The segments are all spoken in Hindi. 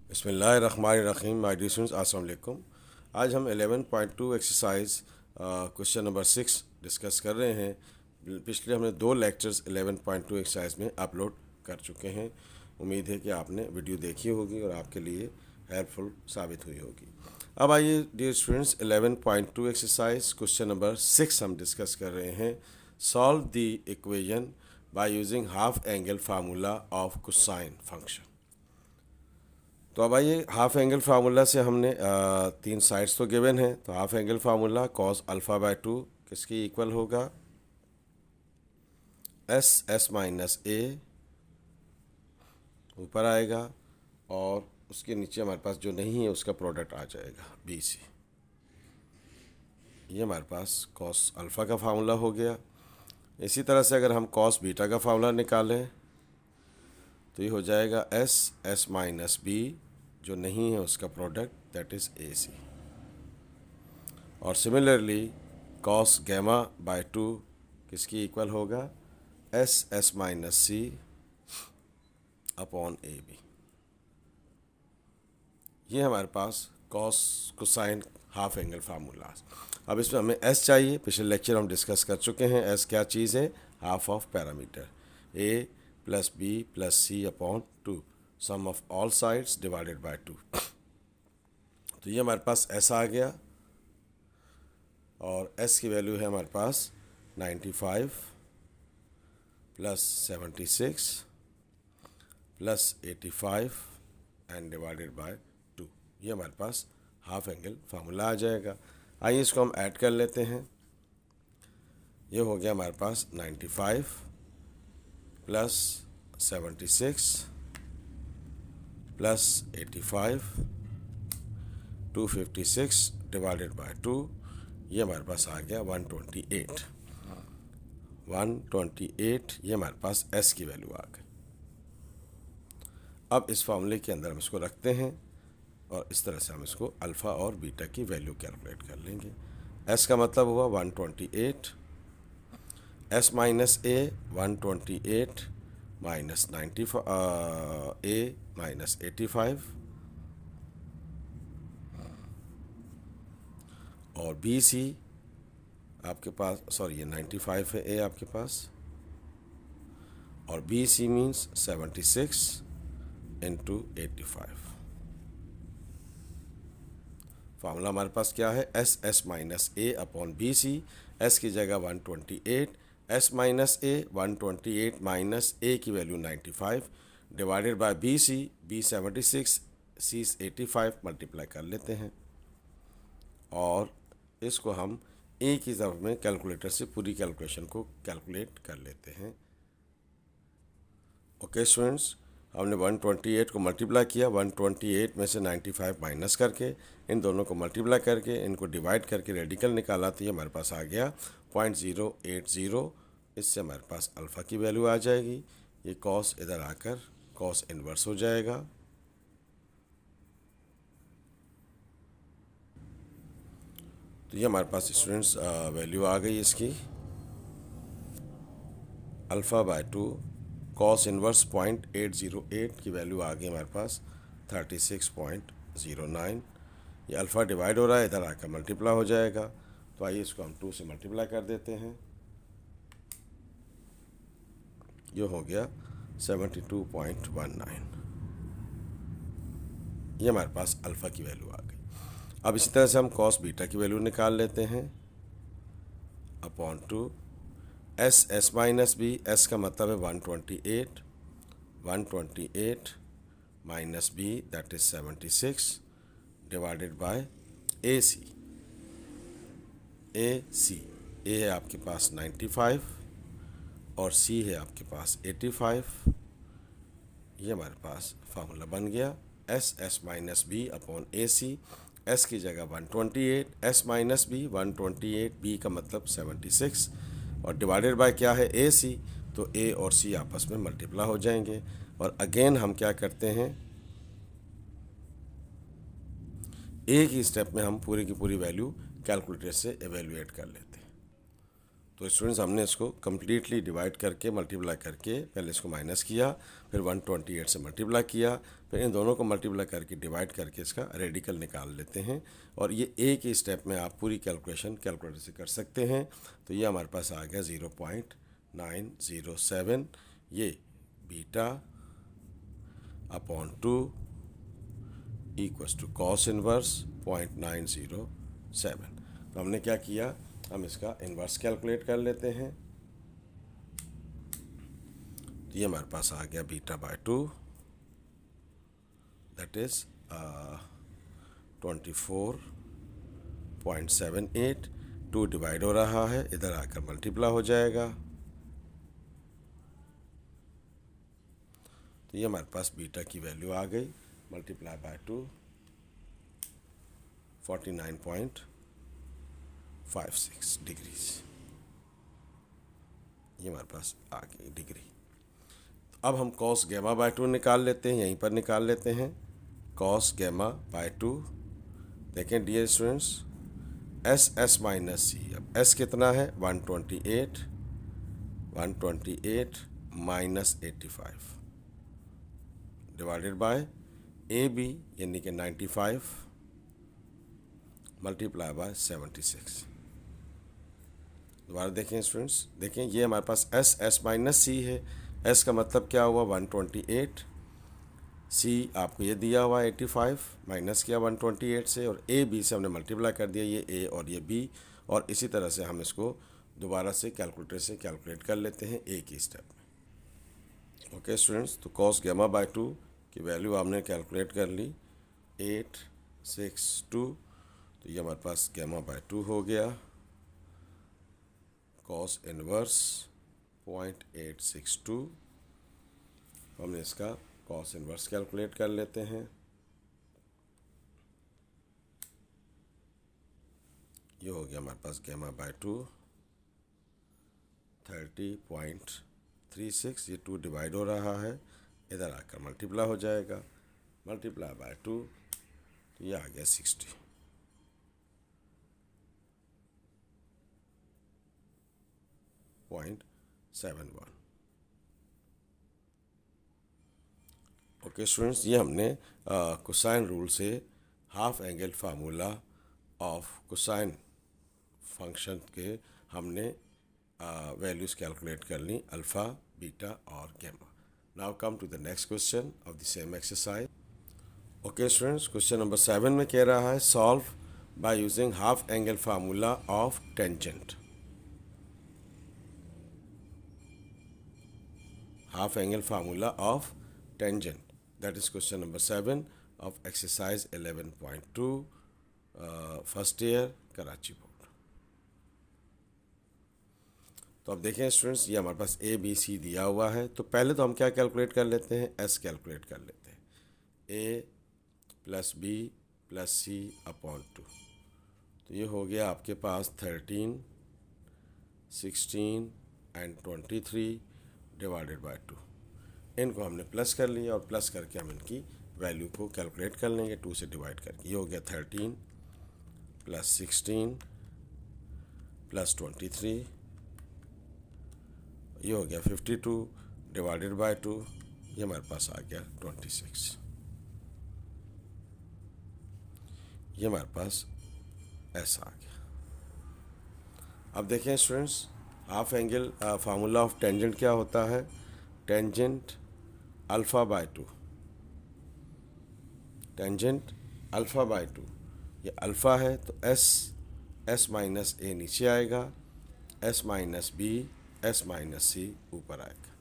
बिस्मिल्लाहिर्रहमानिर्रहीम। माय डियर स्टूडेंट्स, अस्सलाम वालेकुम। आज हम 11.2 एक्सरसाइज क्वेश्चन नंबर 6 डिस्कस कर रहे हैं। पिछले हमने 2 लेक्चर्स 11.2 एक्सरसाइज में अपलोड कर चुके हैं। उम्मीद है कि आपने वीडियो देखी होगी और आपके लिए हेल्पफुल साबित हुई होगी। अब आइए dear students, 11.2 exercise question number 6 हम डिस्कस कर रहे हैं। Solve the equation by using half angle formula of cosine function. तो अब आइए, हाफ एंगल फार्मूला से हमने 3 साइड्स तो गिवन है। तो half angle formula cos alpha bye 2 किसकी इक्वल होगा? एस माइनस ए ऊपर आएगा और उसके नीचे हमारे पास जो नहीं है उसका प्रोडक्ट आ जाएगा बी सी। ये हमारे पास कॉस अल्फ़ा का फार्मूला हो गया। इसी तरह से अगर हम कॉस बीटा का फार्मूला निकालें तो ये हो जाएगा एस माइनस बी, जो नहीं है उसका product that is A C. और सिमिलरली कॉस गैमा बाय 2 किसकी इक्वल होगा? S minus C upon A B. ये हमारे पास cos cosine half angle formula. अब इसमें हमें एस चाहिए। पिछले लेक्चर हम डिस्कस कर चुके हैं। एस क्या चीज़ है? Half of parameter A plus B plus C upon 2, sum of all sides divided by 2। तो ये हमारे पास एस आ गया और एस की वैल्यू है हमारे पास 95 plus 76 plus 85 and divided by 2। ये हमारे पास हाफ एंगल फार्मूला आ जाएगा। आइए इसको हम ऐड कर लेते हैं। ये हो गया हमारे पास 95 प्लस 76 प्लस 85 256 डिवाइडेड बाय 2। ये हमारे पास आ गया 128। 128 ये हमारे पास एस की वैल्यू आ गई। अब इस फार्मूले के अंदर हम इसको रखते हैं और इस तरह से हम इसको अल्फ़ा और बीटा की वैल्यू कैलकुलेट कर लेंगे। एस का मतलब हुआ 128, S minus A 128 minus 95 A minus 85 और बी सी आपके पास, सॉरी ये 95 है ए आपके पास, और B C means 76 into 85। Formula हमारे पास क्या है? S minus A upon B C. S की जगह 128, S minus A 128 minus A की value 95 divided by B 76, C 85 multiply कर लेते हैं और इसको हम ए की तरफ में कैलकुलेटर से पूरी कैलकुलेशन को कैलकुलेट कर लेते हैं। ओके स्टूडेंट्स, हमने 128 को मल्टीप्लाई किया। 128 में से 95 माइनस करके, इन दोनों को मल्टीप्लाई करके, इनको डिवाइड करके रेडिकल निकाला तो ये हमारे पास आ गया 0.080। इससे हमारे पास अल्फ़ा की वैल्यू आ जाएगी। ये कॉस इधर आकर कॉस इन्वर्स हो जाएगा। तो ये हमारे पास स्टूडेंट्स वैल्यू आ गई इसकी, अल्फ़ा बाय 2 कॉस इन्वर्स 0.808 की वैल्यू आ गई हमारे पास 36.09। ये अल्फ़ा डिवाइड हो रहा है, इधर आकर मल्टीप्लाई हो जाएगा। तो आइए इसको हम 2 से मल्टीप्लाई कर देते हैं। ये हो गया 72.19। ये हमारे पास अल्फ़ा की वैल्यू आ गई। अब इसी तरह से हम कॉस बीटा की वैल्यू निकाल लेते हैं upon 2 S minus B. S का मतलब है 128 माइनस B that is 76 divided by A C. A है आपके पास 95 और सी है आपके पास 85। ये हमारे पास फार्मूला बन गया एस माइनस बी अपॉन ए सी। एस की जगह 128, एस माइनस बी 128, बी का मतलब 76 और डिवाइडेड बाय क्या है? ए सी। तो ए और सी आपस में मल्टीप्लाई हो जाएंगे और अगेन हम क्या करते हैं, एक ही स्टेप में हम पूरी की पूरी वैल्यू कैलकुलेटर से एवेल्युएट कर लेते हैं। तो स्टूडेंट्स हमने इसको कम्प्लीटली डिवाइड करके मल्टीप्लाई करके पहले इसको माइनस किया, फिर 128 से मल्टीप्लाई किया, फिर इन दोनों को मल्टीप्लाई करके डिवाइड करके इसका रेडिकल निकाल लेते हैं। और ये एक ही स्टेप में आप पूरी कैलकुलेशन कैलकुलेटर से कर सकते हैं। तो ये हमारे पास आ गया 0.907, ये beta upon 2 equals to cos inverse 0.907। तो हमने क्या किया, हम इसका इन्वर्स कैलकुलेट कर लेते हैं। तो ये हमारे पास आ गया beta by 2, that is 24.78। 2 divide हो रहा है, इधर आकर मल्टीप्लाई हो जाएगा। तो ये हमारे पास बीटा की वैल्यू आ गई, मल्टीप्लाई बाय 2, 49.56 डिग्रीज। ये हमारे पास आ गई डिग्री। अब हम कॉस गैमा बाय 2 निकाल लेते हैं, यहीं पर निकाल लेते हैं। कॉस गैमा बाय 2, देखें dear students, S minus C. अब एस कितना है, 128 minus 85 divided by A B यानी कि 95 मल्टीप्लाई बाय 76। दोबारा देखें स्टूडेंट्स, देखें ये हमारे पास एस माइनस सी है। एस का मतलब क्या हुआ, 128, सी आपको ये दिया हुआ 85, माइनस किया 128 से, और ए बी से हमने मल्टीप्लाई कर दिया, ये ए और ये बी। और इसी तरह से हम इसको दोबारा से कैलकुलेटर से कैलकुलेट कर लेते हैं एक ही स्टेप में। ओके स्टूडेंट्स, तो कॉस गैमा बाय 2 की वैल्यू हमने कैलकुलेट कर ली 862। तो ये हमारे पास गैमा बाय 2 हो गया, कॉस इनवर्स 0.862। हमने इसका कॉस इनवर्स कैलकुलेट कर लेते हैं। ये हो गया हमारे पास गैमा बाय 2 30.36। ये 2 डिवाइड हो रहा है, इधर आकर मल्टीप्लाई हो जाएगा, मल्टीप्लाई बाय 2, तो ये आ गया 60.71। ओके स्टूडेंट्स, ये हमने कोसाइन रूल से half angle formula of cosine function के हमने वैल्यूज कैलकुलेट कर ली, अल्फ़ा, बीटा और gamma. Now come to the next question of the same exercise. Okay students, question number 7 में कह रहा है solve by using half angle formula of tangent. Half angle formula of tangent, that is question number 7 of exercise 11.2 first year Karachi board. तो अब देखें स्टूडेंट्स, ये हमारे पास ए बी सी दिया हुआ है। तो पहले तो हम क्या कैलकुलेट कर लेते हैं, एस कैलकुलेट कर लेते हैं, ए plus B plus C upon 2। तो ये हो गया आपके पास 13, 16 एंड 23 डिवाइडेड बाय 2। इनको हमने प्लस कर लिया और प्लस करके हम इनकी वैल्यू को कैलकुलेट कर लेंगे 2 से डिवाइड करके। ये हो गया 13 प्लस 16 प्लस 23, ये हो गया 52 डिवाइडेड बाय 2, ये हमारे पास आ गया 26। ये हमारे पास ऐसा आ गया। अब देखें students, half angle formula of tangent क्या होता है, tangent alpha bye 2, tangent alpha bye 2। ये अल्फ़ा है तो एस माइनस ए नीचे आएगा, S minus B, S minus C ऊपर आएगा।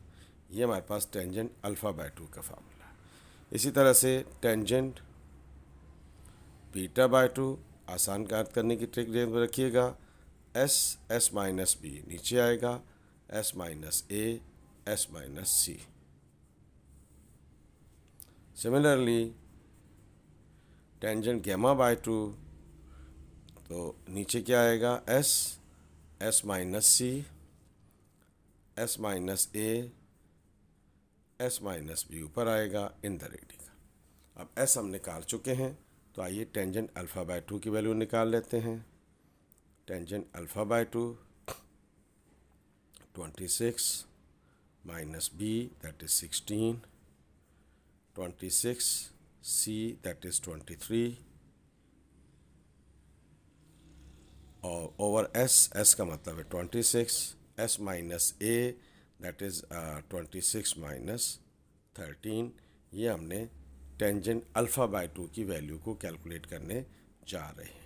ये हमारे पास टेंजेंट अल्फ़ा बाय 2 का फार्मूला है। इसी तरह से टेंजेंट बीटा बाय 2, आसान याद करने की ट्रिक ध्यान में रखिएगा, एस माइनस बी नीचे आएगा, S minus A, S minus C. Similarly tangent gamma by 2, तो नीचे क्या आएगा, S minus C, S minus A, S minus B ऊपर आएगा इन द रेडिकल। अब एस हम निकाल चुके हैं, तो आइए टेंजेंट अल्फ़ा बाय 2 की वैल्यू निकाल लेते हैं। Tangent alpha bye 2, 26 minus B, that is 16, 26 C, that is 23, और ओवर S का मतलब है 26, S minus A, that is 26 minus 13। ये हमने टेंजेंट अल्फ़ा बाय 2 की वैल्यू को कैलकुलेट करने जा रहे हैं।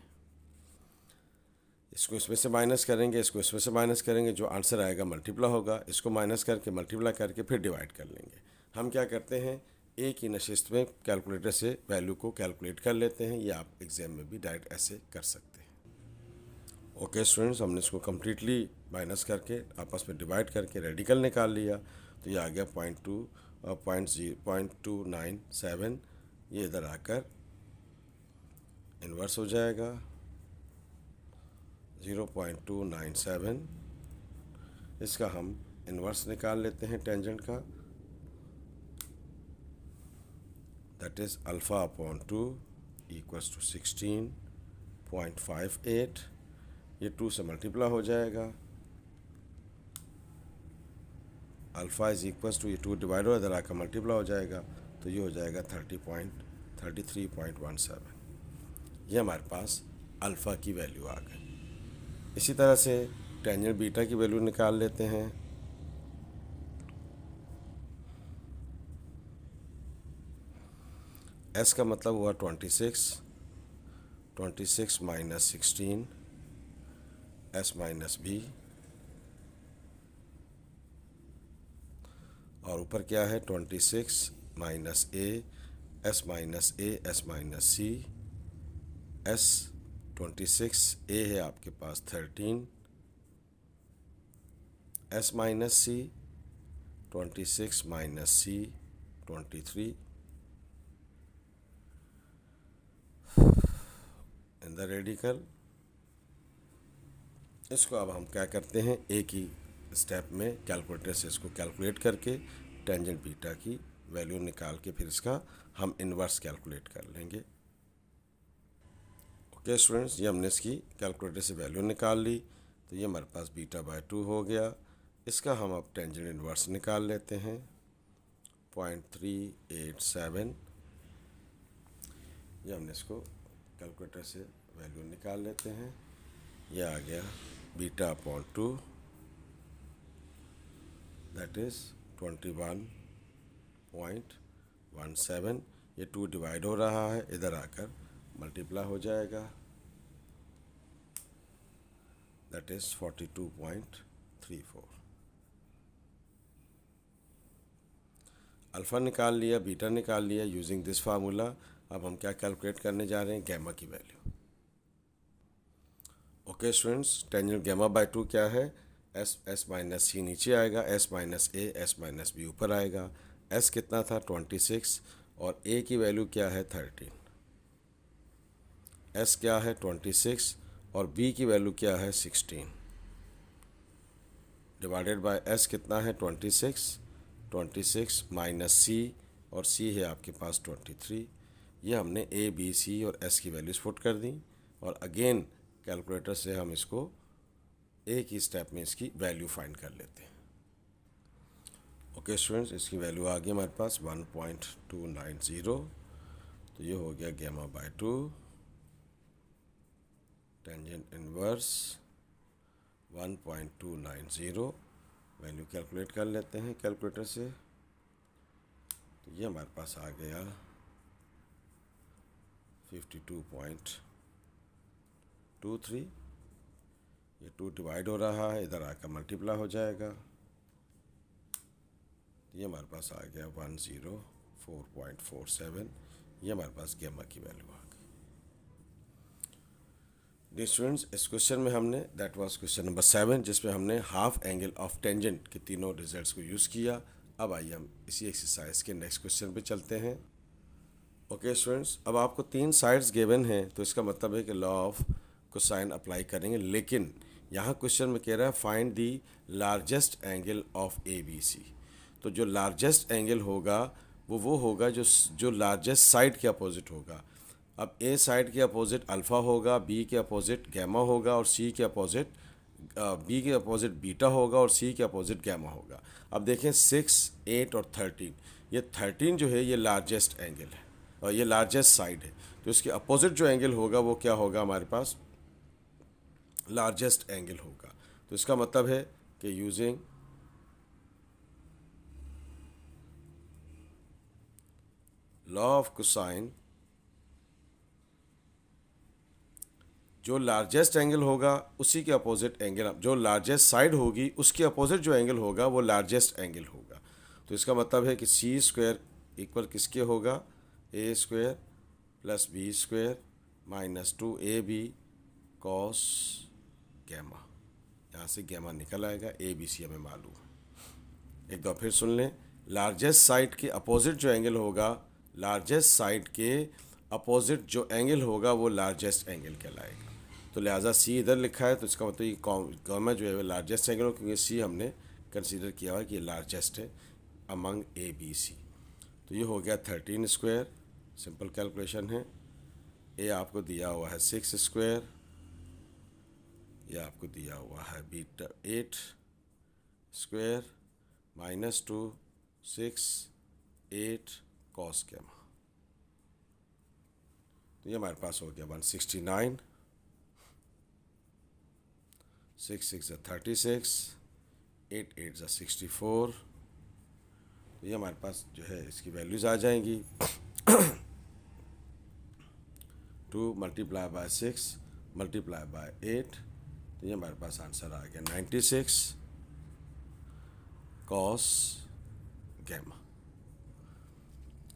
इसको इसमें से माइनस करेंगे, इसको इसमें से माइनस करेंगे, जो आंसर आएगा मल्टीप्लाई होगा। इसको माइनस करके मल्टीप्लाई करके फिर डिवाइड कर लेंगे। हम क्या करते हैं, एक ही नशिस्त में कैलकुलेटर से वैल्यू को कैलकुलेट कर लेते हैं, या आप एग्जाम में भी डायरेक्ट ऐसे कर सकते हैं। ओके स्टूडेंट्स, हमने इसको कम्प्लीटली माइनस करके आपस में डिवाइड करके रेडिकल निकाल लिया, तो ये आ गया 0.297। ये इधर आकर इन्वर्स हो जाएगा 0.297। इसका हम इन्वर्स निकाल लेते हैं टेंजेंट का, that is alpha upon 2 equals to 16.58। ये 2 से मल्टीप्लाई हो जाएगा, अल्फ़ा इज इक्वल्स टू, ये 2 डिवाइड हो इधर आकर मल्टीप्लाई हो जाएगा, तो ये हो जाएगा 33.17। ये हमारे पास अल्फ़ा की वैल्यू आ गई। इसी तरह से टेंजेंट बीटा की वैल्यू निकाल लेते हैं। एस का मतलब हुआ 26 माइनस 16, एस माइनस बी, और ऊपर क्या है 26 minus A, S minus A, S minus C, S 26, A है आपके पास 13, S minus C 26 minus C 23 in the radical. इसको अब हम क्या करते हैं, एक ही स्टेप में कैलकुलेटर से इसको कैलकुलेट करके टेंजेंट बीटा की वैल्यू निकाल के फिर इसका हम इन्वर्स कैलकुलेट कर लेंगे। ओके स्टूडेंट्स, ये हमने इसकी कैलकुलेटर से वैल्यू निकाल ली, तो ये हमारे पास बीटा बाय 2 हो गया। इसका हम अब टेंजेंट इन्वर्स निकाल लेते हैं 0.387। ये हमने इसको कैलकुलेटर से वैल्यू निकाल लेते हैं, ये आ गया बीटा अपॉन 2, दैट इज़ 21.17। ये 2 डिवाइड हो रहा है, इधर आकर मल्टीप्लाई हो जाएगा, दैट इज़ 42.34। अल्फ़ा निकाल लिया, बीटा निकाल लिया यूजिंग दिस फार्मूला। अब हम क्या कैलकुलेट करने जा रहे हैं, गैमा की वैल्यू। Okay students, tangent gamma by 2 क्या है, एस माइनस सी नीचे आएगा, S minus A, S minus B ऊपर आएगा। एस कितना था 26 और ए की वैल्यू क्या है 13। एस क्या है 26 और बी की वैल्यू क्या है 16, डिवाइडेड बाय एस कितना है 26 माइनस सी, और सी है आपके पास 23। ये हमने ए, बी, सी और एस की वैल्यूज़ पुट कर दी, और अगेन कैलकुलेटर से हम इसको एक ही स्टेप में इसकी वैल्यू फाइंड कर लेते हैं। ओके स्टूडेंट्स, इसकी वैल्यू आ गई हमारे पास 1.290, तो ये हो गया gamma by 2 tangent inverse 1.290। Value calculate कर लेते हैं कैलकुलेटर से, तो ये हमारे पास आ गया 52.23। ये 2 डिवाइड हो रहा है, इधर आकर मल्टीप्लाई हो जाएगा, तो ये हमारे पास आ गया 104.47। ये हमारे पास गैमा की वैल्यू आ गई। डियर स्टूडेंट्स, इस क्वेश्चन में हमने, दैट वाज क्वेश्चन नंबर 7, जिसमें हमने हाफ एंगल ऑफ टेंजेंट के तीनों रिजल्ट्स को यूज़ किया। अब आइए हम इसी एक्सरसाइज के नेक्स्ट क्वेश्चन पे चलते हैं। ओके स्टूडेंट्स, अब आपको 3 साइड्स गिवन हैं, तो इसका मतलब है कि लॉ ऑफ कोसाइन अप्लाई करेंगे, लेकिन यहाँ क्वेश्चन में कह रहा है find the largest angle of A B C. तो जो लार्जेस्ट एंगल होगा वो होगा जो लार्जेस्ट साइड के अपोजिट होगा। अब ए साइड के अपोजिट अल्फ़ा होगा, बी के अपोजिट गैमा होगा और सी के अपोजिट बी के अपोजिट बीटा होगा और सी के अपोजिट गैमा होगा। अब देखें 6, 8 और 13, ये 13 जो है ये लार्जेस्ट एंगल है और ये लार्जेस्ट साइड है, तो इसके अपोजिट जो एंगल होगा वो क्या होगा हमारे पास, लार्जेस्ट एंगल होगा। तो इसका मतलब है कि यूजिंग लॉ ऑफ कोसाइन, जो लार्जेस्ट एंगल होगा उसी के अपोजिट एंगल, जो लार्जेस्ट साइड होगी उसके अपोजिट जो एंगल होगा वो लार्जेस्ट एंगल होगा। तो इसका मतलब है कि सी स्क्वायर इक्वल किसके होगा, A square plus B square minus 2ab cos gamma. यहाँ से गैमा निकल आएगा, ए बी सी हमें मालूम है। एक दो फिर सुन लें, लार्जेस्ट साइड के अपोजिट जो एंगल होगा, लार्जेस्ट साइड के अपोजिट जो एंगल होगा वो लार्जेस्ट एंगल कहलाएगा। तो लिहाजा सी इधर लिखा है, तो इसका मतलब ये गैमा जो है वो लार्जेस्ट एंगल हो, क्योंकि सी हमने कंसीडर किया हुआ कि ये लार्जेस्ट है अमंग ए बी सी। तो ये हो गया 13 स्क्वायर, सिंपल कैलकुलेशन है। ए आपको दिया हुआ है 6 स्क्वायर, ये आपको दिया हुआ है beta 8 square minus 2 6 8 cos gamma. तो ये हमारे पास हो गया 169, 6 6 36, 8 8 64। तो ये हमारे पास जो है इसकी वैल्यूज़ आ जाएंगी। 2 मल्टीप्लाई बाय 6 मल्टीप्लाई बाय 8, तो ये हमारे पास आंसर आ गया 96 कॉस गैमा।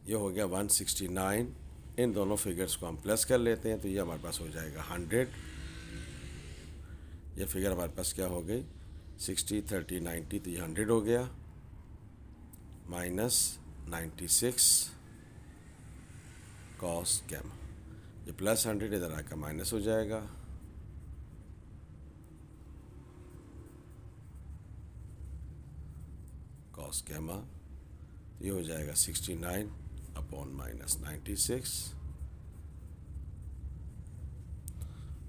ये हो गया 169। इन दोनों फिगर्स को हम प्लस कर लेते हैं, तो ये हमारे पास हो जाएगा 100। ये फिगर हमारे पास क्या हो गई, 60 30 90, तो ये 100 हो गया माइनस 96 कॉस गैमा। ये प्लस 100 इधर आकर माइनस हो जाएगा, कॉस गैमा। ये हो जाएगा 69 अपॉन माइनस 96।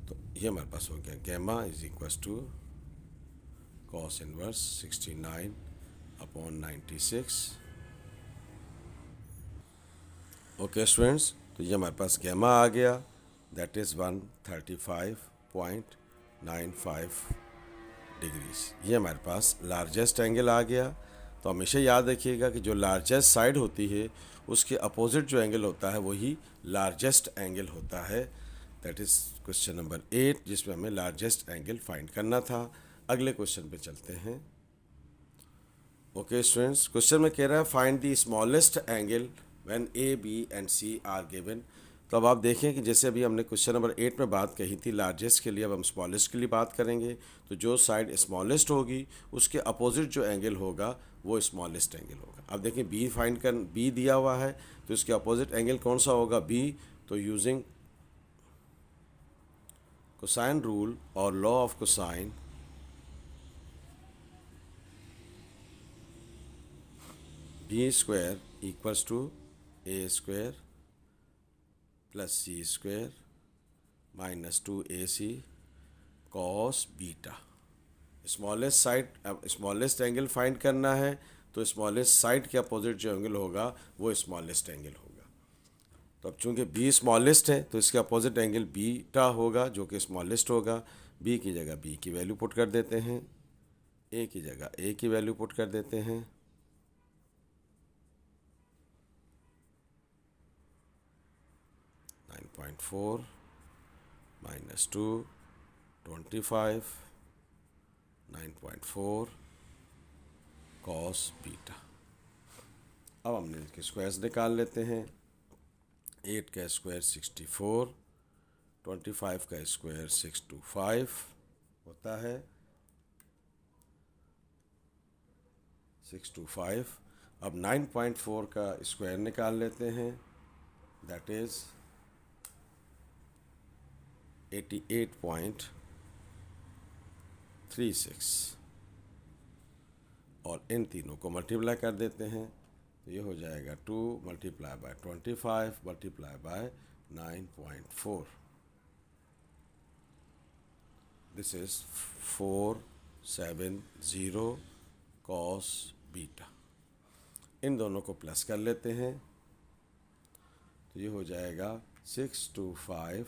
तो ये हमारे पास हो गया gamma is equal to cos inverse 69 upon 96। Okay students, तो ये हमारे पास गैमा आ गया, दैट इज़ 135.95 डिग्रीज। ये हमारे पास लार्जेस्ट एंगल आ गया। तो हमेशा याद रखिएगा कि जो लार्जेस्ट साइड होती है उसके अपोजिट जो एंगल होता है वही लार्जेस्ट एंगल होता है। दैट इज़ क्वेश्चन नंबर 8, जिसमें हमें लार्जेस्ट एंगल फाइंड करना था। अगले क्वेश्चन पे चलते हैं। ओके स्टूडेंट्स, क्वेश्चन में कह रहा है find the smallest angle when A B and C are given. तो अब आप देखें कि जैसे अभी हमने क्वेश्चन नंबर 8 में बात कही थी लार्जेस्ट के लिए, अब हम स्मॉलेस्ट के लिए बात करेंगे। तो जो साइड स्मॉलेस्ट होगी उसके अपोजिट जो एंगल होगा वो स्मॉलेस्ट एंगल होगा। अब देखें बी फाइंड कर, बी दिया हुआ है तो इसके अपोजिट एंगल कौन सा होगा, बी। तो यूजिंग कोसाइन रूल और law of cosine, B square equals to A square plus C square minus 2ac cos beta. Smallest side, अब स्मॉलेस्ट एंगल फाइंड करना है तो स्मॉलेस्ट साइड के अपोजिट जो एंगल होगा वो स्मॉलेस्ट एंगल होगा। तो अब चूंकि बी स्मॉलेस्ट है तो इसके अपोजिट एंगल बीटा होगा जो कि स्मॉलेस्ट होगा। बी की जगह बी की वैल्यू पुट कर देते हैं, ए की जगह ए की वैल्यू पुट कर देते हैं। .4 माइनस 2 25 9.4 कॉस बीटा। अब हमने इसके स्क्वायर्स निकाल लेते हैं। 8 का स्क्वायर 64, 25 का स्क्वायर 625 होता है 625। अब 9.4 का स्क्वायर निकाल लेते हैं, दैट इज़ 88.36 और इन तीनों को मल्टीप्लाई कर देते हैं तो ये हो जाएगा 2 multiply by 25 multiply by 9.4 this is 470 cos beta. इन दोनों को प्लस कर लेते हैं तो ये हो जाएगा 625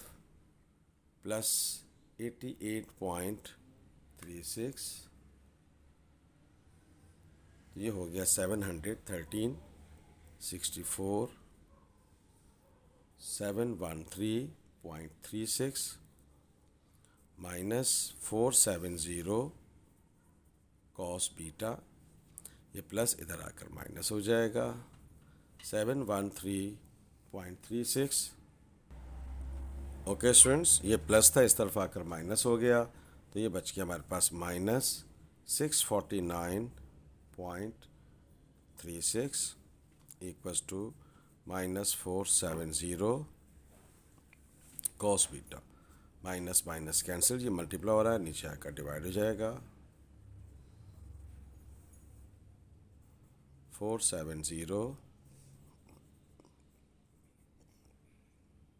प्लस 88.36, तो ये हो गया 713, 64 713.36 माइनस 470 कॉस बीटा, ये प्लस इधर आकर माइनस हो जाएगा 713.36। ओके स्टूडेंट्स, ये प्लस था, इस तरफ आकर माइनस हो गया, तो ये बच गया हमारे पास minus 649.36 equals to minus 470 cos beta. Minus minus cancel, ये मल्टीप्लाई हो रहा है, नीचे आकर डिवाइड हो जाएगा। 470,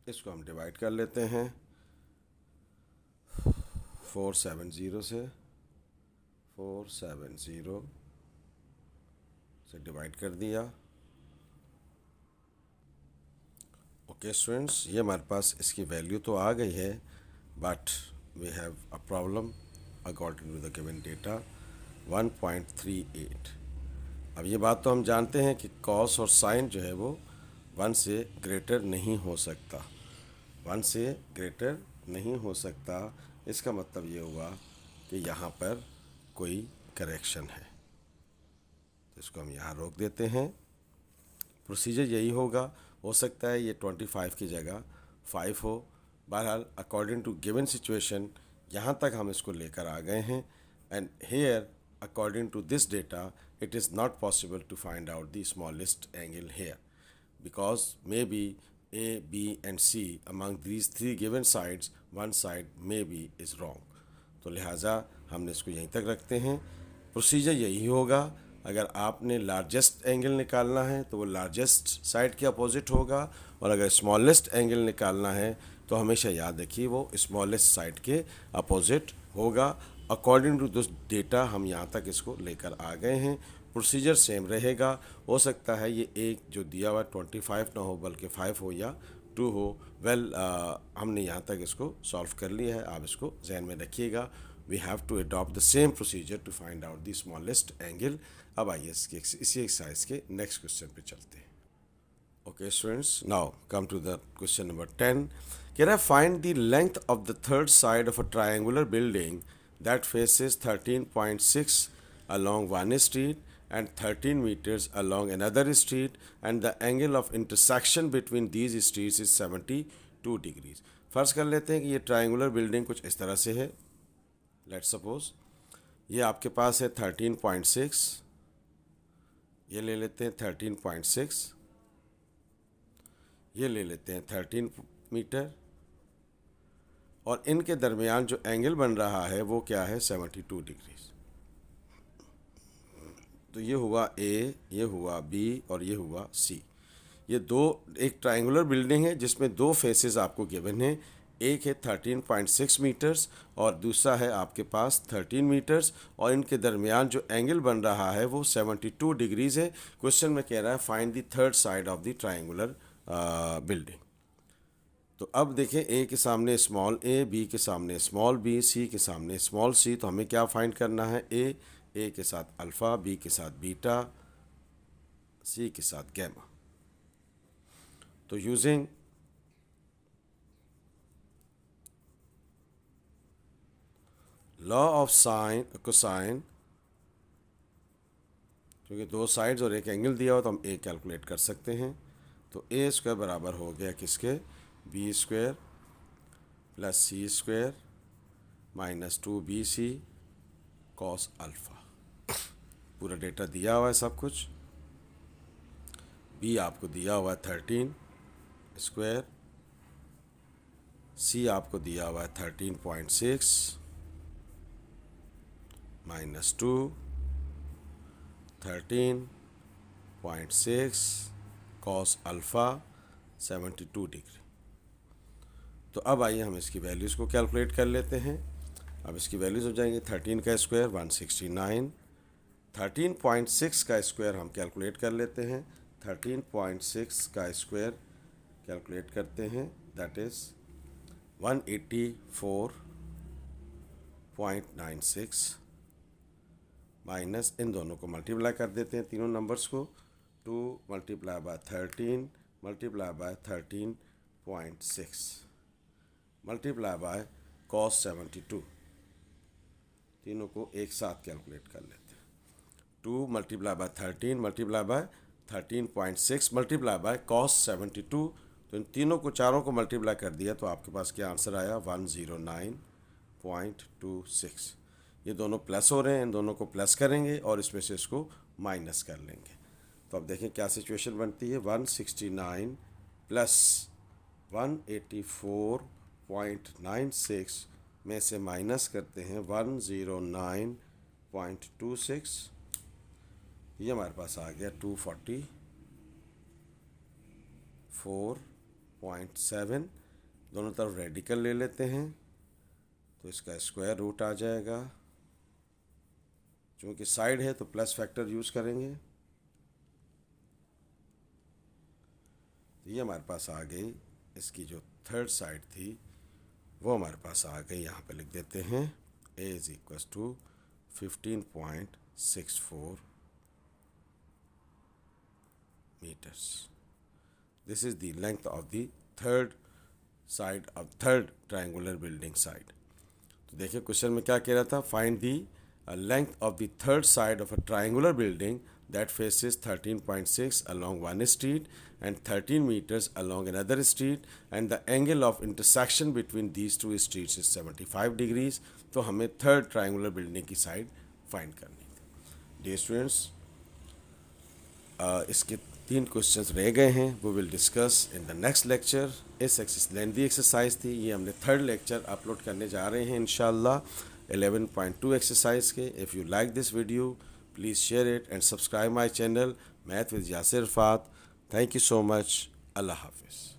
इसको हम डिवाइड कर लेते हैं 470 से, 470 से डिवाइड कर दिया। ओके स्टूडेंट्स, ये हमारे पास इसकी वैल्यू तो आ गई है, but we have a problem according to the given data 1.38। अब ये बात तो हम जानते हैं कि कॉस और साइन जो है वो 1 से ग्रेटर नहीं हो सकता, 1 से ग्रेटर नहीं हो सकता। इसका मतलब ये हुआ कि यहाँ पर कोई करेक्शन है, तो इसको हम यहाँ रोक देते हैं। प्रोसीजर यही होगा, हो सकता है ये 25 की जगह 5 हो। बहरहाल अकॉर्डिंग टू गिवन सिचुएशन यहाँ तक हम इसको लेकर आ गए हैं, and here according to this data it is not possible to find out the smallest angle here because maybe A, B and C among these three given sides one side maybe is wrong। तो लिहाजा हमने इसको यहीं तक रखते हैं। प्रोसीजर यही होगा, अगर आपने लार्जेस्ट एंगल निकालना है तो वो लार्जेस्ट साइड के अपोजिट होगा, और अगर स्मॉलेस्ट एंगल निकालना है तो हमेशा याद रखिए वो स्मॉलेस्ट साइड के अपोजिट होगा। अकॉर्डिंग टू दिस डेटा हम यहाँ तक इसको लेकर आ गए हैं। प्रोसीजर सेम रहेगा, हो सकता है ये एक जो दिया हुआ 25 ना हो बल्कि 5 हो या 2 हो। हमने यहाँ तक इसको सॉल्व कर लिया है, आप इसको जहन में रखिएगा। We have to adopt the same procedure to find out the smallest angle. अब आइए इसी एक्सरसाइज के नेक्स्ट क्वेश्चन पे चलते हैं। Okay students, now come to the question number 10. Can I find the length of the third side of a triangular building that faces 13.6 along one street and 13 meters along another street, and the angle of intersection between these streets is 72 degrees. फर्ज कर लेते हैं कि ये ट्रायंगुलर बिल्डिंग कुछ इस तरह से है। लेट्स सपोज ये आपके पास है 13.6, ये ले लेते हैं 13.6, ये ले लेते हैं 13 मीटर, और इनके दरमियान जो एंगल बन रहा है वो क्या है 72 डिग्री। तो ये हुआ ए, ये हुआ बी और ये हुआ सी। ये दो, एक ट्रायंगुलर बिल्डिंग है जिसमें दो फेसेस आपको गिवन है, एक है 13.6 मीटर्स और दूसरा है आपके पास 13 मीटर्स, और इनके दरमियान जो एंगल बन रहा है वो 72 डिग्रीज़ है। क्वेश्चन में कह रहा है find the third side of the triangular building. तो अब देखें, ए के सामने स्मॉल ए, बी के सामने स्मॉल बी, सी के सामने स्मॉल सी, तो हमें क्या फाइंड करना है, ए के साथ अल्फ़ा, बी के साथ बीटा, सी के साथ गैमा। तो using law of sine cosine, क्योंकि दो साइड्स और एक एंगल दिया हो तो हम ए कैलकुलेट कर सकते हैं। तो ए स्क्वायर बराबर हो गया किसके, B square plus C square minus 2bc cos alpha. पूरा डेटा दिया हुआ है सब कुछ। बी आपको दिया हुआ है 13 स्क्वायर, सी आपको दिया हुआ है 13.6 माइनस 2, 13.6 कॉस अल्फ़ा 72 डिग्री। तो अब आइए हम इसकी वैल्यूज़ को कैलकुलेट कर लेते हैं। अब इसकी वैल्यूज़ हो जाएंगी 13 का स्क्वायर 169, 13.6 का स्क्वायर हम कैलकुलेट कर लेते हैं। 13.6 का स्क्वायर कैलकुलेट करते हैं, दैट इज़ 184.96 माइनस इन दोनों को मल्टीप्लाई कर देते हैं, तीनों नंबर्स को। 2 multiply bye 13 multiply by 13.6 multiply by cos 72, तीनों को एक साथ कैलकुलेट कर लेते हैं। 2 multiply bye 13 multiply by 13.6 multiply by cos 72, तो इन तीनों को चारों को मल्टीप्लाई कर दिया तो आपके पास क्या आंसर आया 109.26। ये दोनों प्लस हो रहे हैं, इन दोनों को प्लस करेंगे और इसमें से इसको माइनस कर लेंगे। तो अब देखें क्या सिचुएशन बनती है। 169 प्लस 184.96 में से माइनस करते हैं 109.26, ये हमारे पास आ गया 244.7। दोनों तरफ रेडिकल ले लेते हैं तो इसका स्क्वायर रूट आ जाएगा, चूँकि साइड है तो प्लस फैक्टर यूज़ करेंगे। तो ये हमारे पास आ गई, इसकी जो थर्ड साइड थी वो हमारे पास आ गई। यहाँ पे लिख देते हैं a is equal to 15.64 meters. This is the length of the third side of third triangular building side. तो देखिए क्वेश्चन में क्या कह रहा था, find the length of the third side of a triangular building that faces 13.6 along one street and 13 meters along another street and the angle of intersection between these two streets is 75 degrees. तो हमें थर्ड ट्रायंगुलर बिल्डिंग की साइड फाइंड करनी थी। डियर स्टूडेंट्स, इसके 3 क्वेश्चंस रह गए हैं, वो will discuss in the next lecture. इस लेंथी एक्सरसाइज थी, ये हमने थर्ड लेक्चर अपलोड करने जा रहे हैं इंशाल्लाह 11.2 एक्सरसाइज के। If you like this video please share it and subscribe my channel math with Yasir Rafat. Thank you so much. अल्लाह हाफिज़।